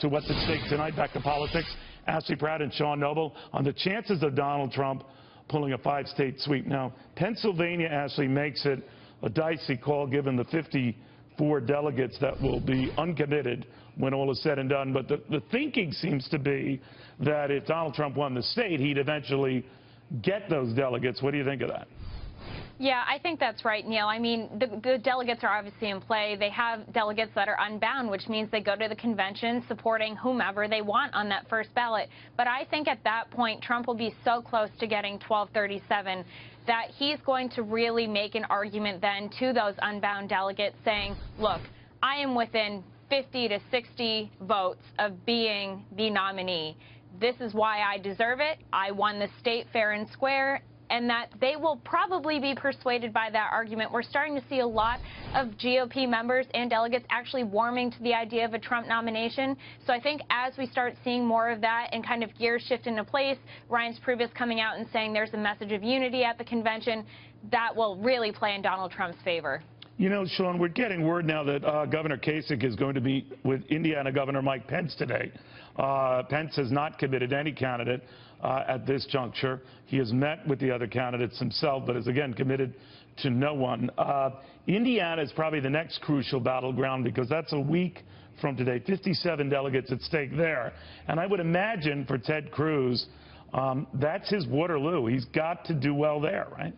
To what's at stake tonight, back to politics. Ashley Pratte and Sean Noble on the chances of Donald Trump pulling a 5-state sweep. Now, Pennsylvania, Ashley, makes it a dicey call given the 54 delegates that will be uncommitted when all is said and done. But the thinking seems to be that if Donald Trump won the state, he'd eventually get those delegates. What do you think of that? Yeah, I think that's right, Neil. I mean, the delegates are obviously in play. They have delegates that are unbound, which means they go to the convention supporting whomever they want on that first ballot. But I think at that point, Trump will be so close to getting 1237 that he's going to really make an argument then to those unbound delegates saying, look, I am within 50 to 60 votes of being the nominee. This is why I deserve it. I won the state fair and square. And that they will probably be persuaded by that argument. We're starting to see a lot of GOP members and delegates actually warming to the idea of a Trump nomination. So I think as we start seeing more of that and kind of gears shift into place, Reince Priebus coming out and saying there's a message of unity at the convention, that will really play in Donald Trump's favor. You know, Sean, we're getting word now that Governor Kasich is going to meet with Indiana Governor Mike Pence today. Pence has not committed any candidate at this juncture. He has met with the other candidates himself, but is again committed to no one. Indiana is probably the next crucial battleground because that's a week from today. 57 delegates at stake there. And I would imagine for Ted Cruz, that's his Waterloo. He's got to do well there, right?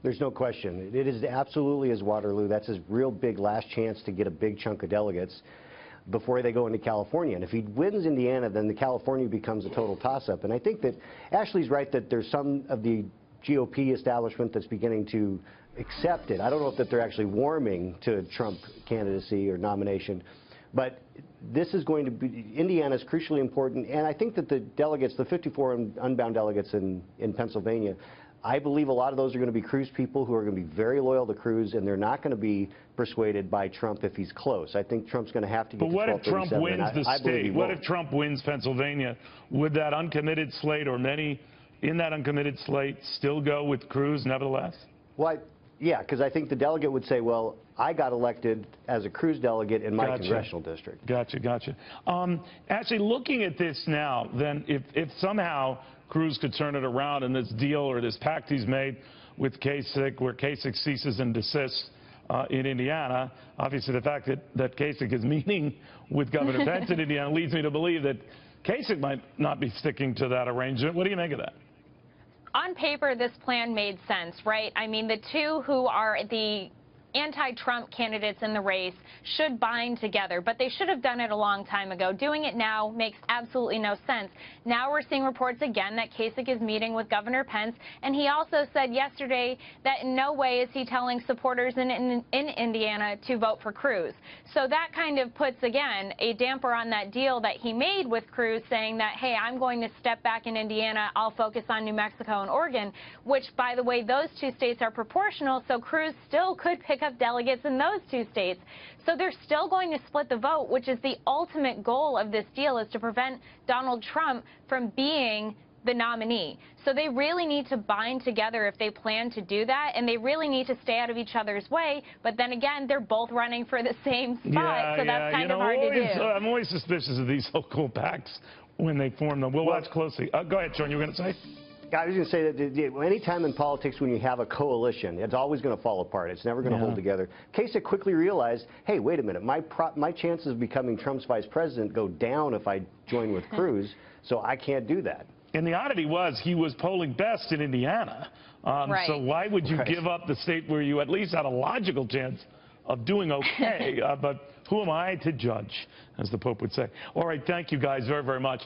There's no question. It is absolutely his Waterloo. That's his real big last chance to get a big chunk of delegates before they go into California. And if he wins Indiana, then the California becomes a total toss-up. And I think that Ashley's right that there's some of the GOP establishment that's beginning to accept it. I don't know if that they're actually warming to Trump candidacy or nomination, but this is going to be, Indiana is crucially important. And I think that the delegates, the 54 unbound delegates in Pennsylvania, I believe a lot of those are going to be Cruz people who are going to be very loyal to Cruz, and they're not going to be persuaded by Trump if he's close. I think Trump's going to have to get to 1237. But what if Trump wins the state? What if Trump wins Pennsylvania? Would that uncommitted slate or many in that uncommitted slate still go with Cruz nevertheless? Well, yeah, because I think the delegate would say, well, I got elected as a Cruz delegate in my congressional district. Gotcha. Actually, looking at this now, then if somehow Cruz could turn it around in this deal or this pact he's made with Kasich, where Kasich ceases and desists in Indiana, obviously the fact that Kasich is meeting with Governor Pence in Indiana leads me to believe that Kasich might not be sticking to that arrangement. What do you make of that? On paper, this plan made sense, right? I mean, the two who are the anti-Trump candidates in the race should bind together, but they should have done it a long time ago. Doing it now makes absolutely no sense. Now we're seeing reports again that Kasich is meeting with Governor Pence, and he also said yesterday that in no way is he telling supporters in Indiana to vote for Cruz. So that kind of puts, again, a damper on that deal that he made with Cruz, saying that, hey, I'm going to step back in Indiana, I'll focus on New Mexico and Oregon, which, by the way, those two states are proportional, so Cruz still could pick up delegates in those two states. So they're still going to split the vote, which is the ultimate goal of this deal, is to prevent Donald Trump from being the nominee. So they really need to bind together if they plan to do that, and they really need to stay out of each other's way. But then again, they're both running for the same spot, so that's kind of hard to do. I'm always suspicious of these so-called pacts when they form them. We'll watch closely. Go ahead, Sean, you were going to say? I was going to say that any time in politics when you have a coalition, it's always going to fall apart. It's never going to hold together. Kasich quickly realized, hey, wait a minute, my chances of becoming Trump's vice president go down if I join with Cruz, so I can't do that. And the oddity was he was polling best in Indiana. Right. So why would you give up the state where you at least had a logical chance of doing okay? But who am I to judge, as the Pope would say. All right, thank you guys very, very much.